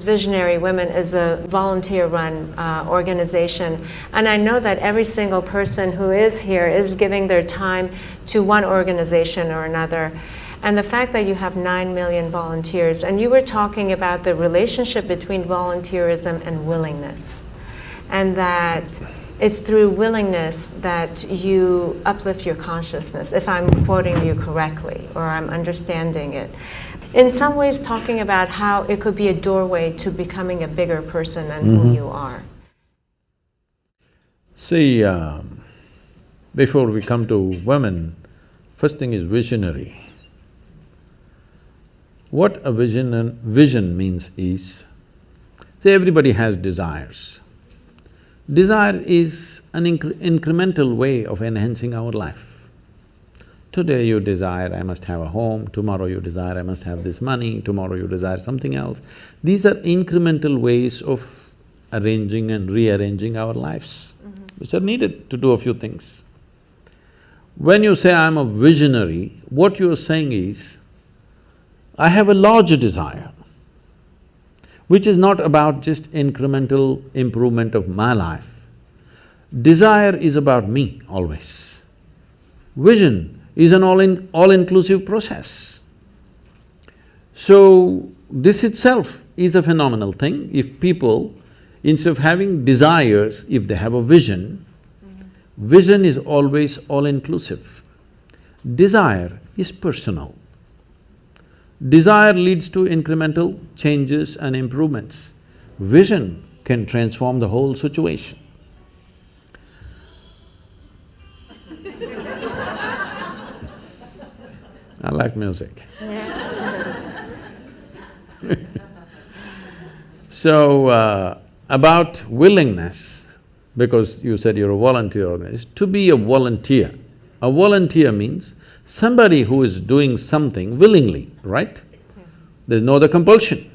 Visionary Women is a volunteer-run organization, and I know that every single person who is here is giving their time to one organization or another. And the fact that you have 9 million volunteers, and you were talking about the relationship between volunteerism and willingness, and that it's through willingness that you uplift your consciousness, if I'm quoting you correctly, or I'm understanding it. In some ways talking about how it could be a doorway to becoming a bigger person than who you are. See, before we come to women, first thing is visionary. What a vision means is, see, everybody has desires. Desire is an incremental way of enhancing our life. Today you desire, I must have a home, tomorrow you desire, I must have this money, tomorrow you desire something else. These are incremental ways of arranging and rearranging our lives, which are needed to do a few things. When you say, I'm a visionary, what you're saying is, I have a larger desire, which is not about just incremental improvement of my life. Desire is about me always. Vision is an all-inclusive process. So, this itself is a phenomenal thing. If people, instead of having desires, if they have a vision, vision is always all-inclusive. Desire is personal. Desire leads to incremental changes and improvements. Vision can transform the whole situation. I like music. So, about willingness, because you said you're a volunteer organization, to be a volunteer. A volunteer means somebody who is doing something willingly, right? Yes. There's no other compulsion.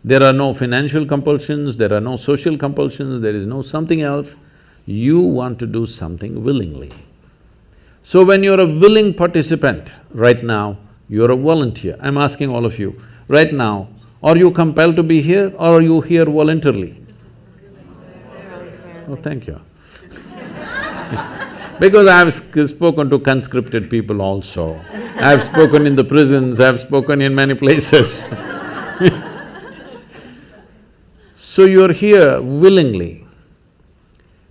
There are no financial compulsions, there are no social compulsions, there is no something else. You want to do something willingly. So when you're a willing participant, right now, you're a volunteer. I'm asking all of you, right now, are you compelled to be here or are you here voluntarily? Oh, thank you. Because I've spoken to conscripted people also. I've spoken in the prisons, I've spoken in many places. So you're here willingly.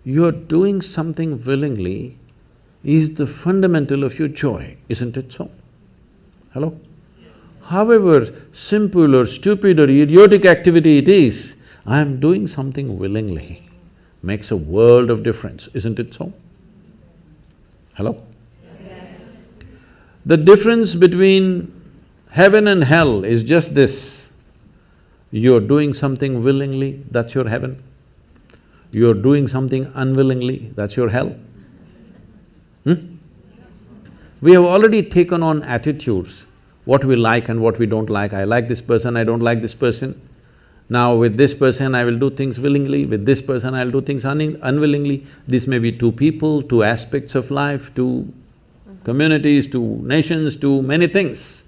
You're doing something willingly is the fundamental of your joy, isn't it so? Hello? However simple or stupid or idiotic activity it is, I'm doing something willingly, makes a world of difference, isn't it so? Hello? Yes. The difference between heaven and hell is just this, you're doing something willingly, that's your heaven. You're doing something unwillingly, that's your hell. We have already taken on attitudes, what we like and what we don't like. I like this person, I don't like this person. Now with this person I will do things willingly, with this person I'll do things unwillingly. This may be two people, two aspects of life, two communities, two nations, two many things.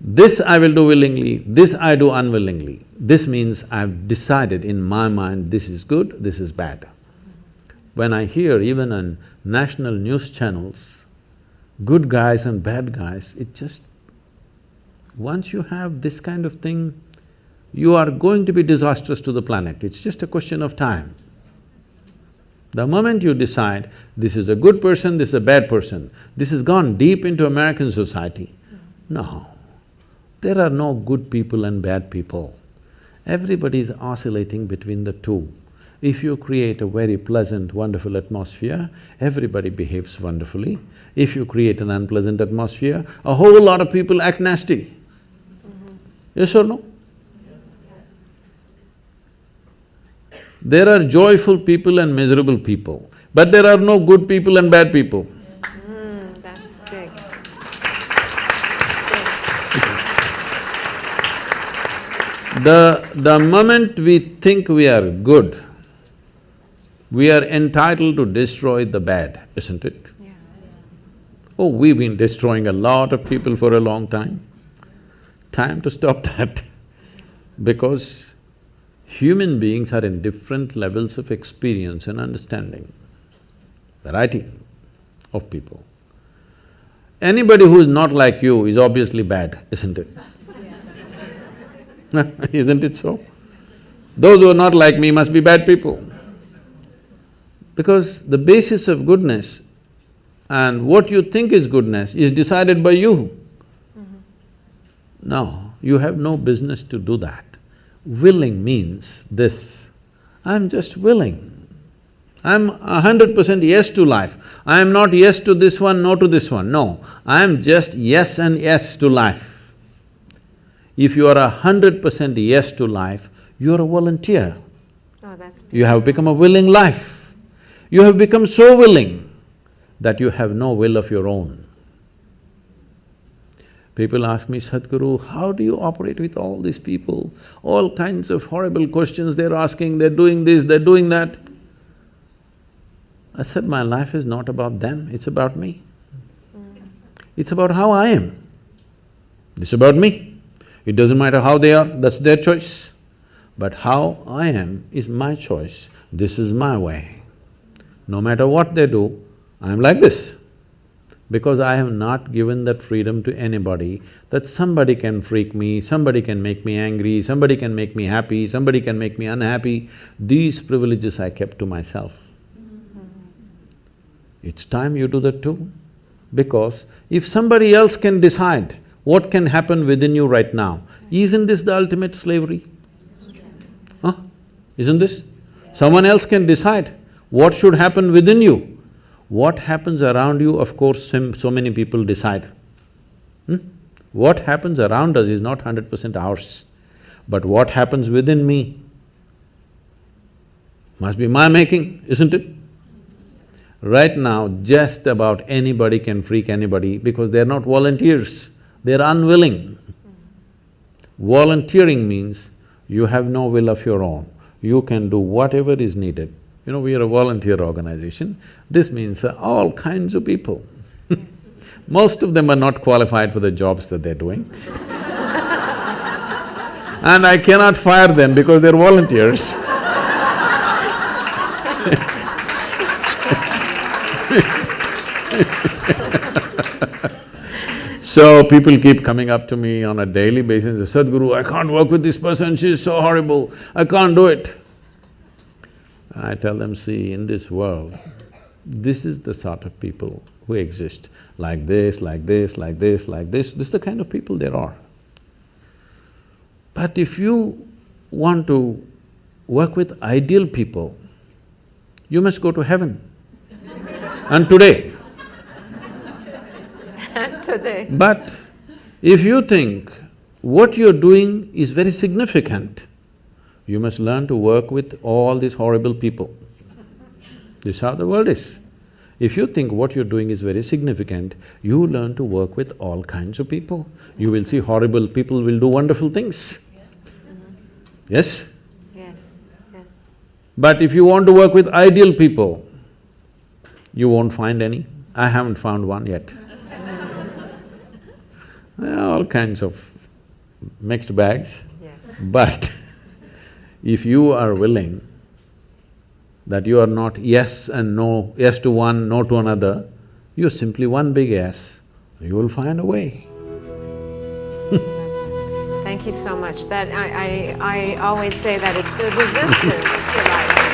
This I will do willingly, this I do unwillingly. This means I've decided in my mind, this is good, this is bad. When I hear even on national news channels, good guys and bad guys, it just… once you have this kind of thing, you are going to be disastrous to the planet, it's just a question of time. The moment you decide, this is a good person, this is a bad person, this has gone deep into American society. No, there are no good people and bad people. Everybody is oscillating between the two. If you create a very pleasant, wonderful atmosphere, everybody behaves wonderfully. If you create an unpleasant atmosphere, a whole lot of people act nasty. Yes or no? There are joyful people and miserable people, but there are no good people and bad people. That's big. The moment we think we are good, we are entitled to destroy the bad, isn't it? Yeah. Oh, we've been destroying a lot of people for a long time. Time to stop that. Because human beings are in different levels of experience and understanding, variety of people. Anybody who is not like you is obviously bad, isn't it? Isn't it so? Those who are not like me must be bad people. Because the basis of goodness and what you think is goodness is decided by you. No, you have no business to do that. Willing means this, I'm just willing. I'm 100% yes to life. I am not yes to this one, no to this one, no. I am just yes and yes to life. If you are 100% yes to life, you are a volunteer. Oh, that's beautiful. You have become a willing life. You have become so willing that you have no will of your own. People ask me, Sadhguru, how do you operate with all these people? All kinds of horrible questions they're asking, they're doing this, they're doing that. I said, my life is not about them, it's about me. It's about how I am. It's about me. It doesn't matter how they are, that's their choice. But how I am is my choice, this is my way. No matter what they do, I'm like this. Because I have not given that freedom to anybody that somebody can freak me, somebody can make me angry, somebody can make me happy, somebody can make me unhappy. These privileges I kept to myself. It's time you do that too. Because if somebody else can decide what can happen within you right now, isn't this the ultimate slavery? Huh? Isn't this? Someone else can decide what should happen within you. What happens around you, of course, so many people decide. What happens around us is not 100% ours. But what happens within me must be my making, isn't it? Right now, just about anybody can freak anybody because they're not volunteers, they're unwilling. Volunteering means you have no will of your own, you can do whatever is needed. You know, we are a volunteer organization, this means all kinds of people. Most of them are not qualified for the jobs that they're doing. And I cannot fire them because they're volunteers. So people keep coming up to me on a daily basis, Sadhguru, I can't work with this person, she's so horrible, I can't do it. I tell them, see, in this world, this is the sort of people who exist, like this, like this, like this, like this is the kind of people there are. But if you want to work with ideal people, you must go to heaven. And today. Today. But if you think what you're doing is very significant, you must learn to work with all these horrible people. This is how the world is. If you think what you're doing is very significant, you learn to work with all kinds of people. You will see horrible people will do wonderful things. Yes? Yes, yes. But if you want to work with ideal people, you won't find any. I haven't found one yet. All kinds of mixed bags. Yes. But if you are willing that you are not yes and no, yes to one, no to another, you're simply one big yes, you will find a way. Thank you so much. That I always say that it's the resistance to life.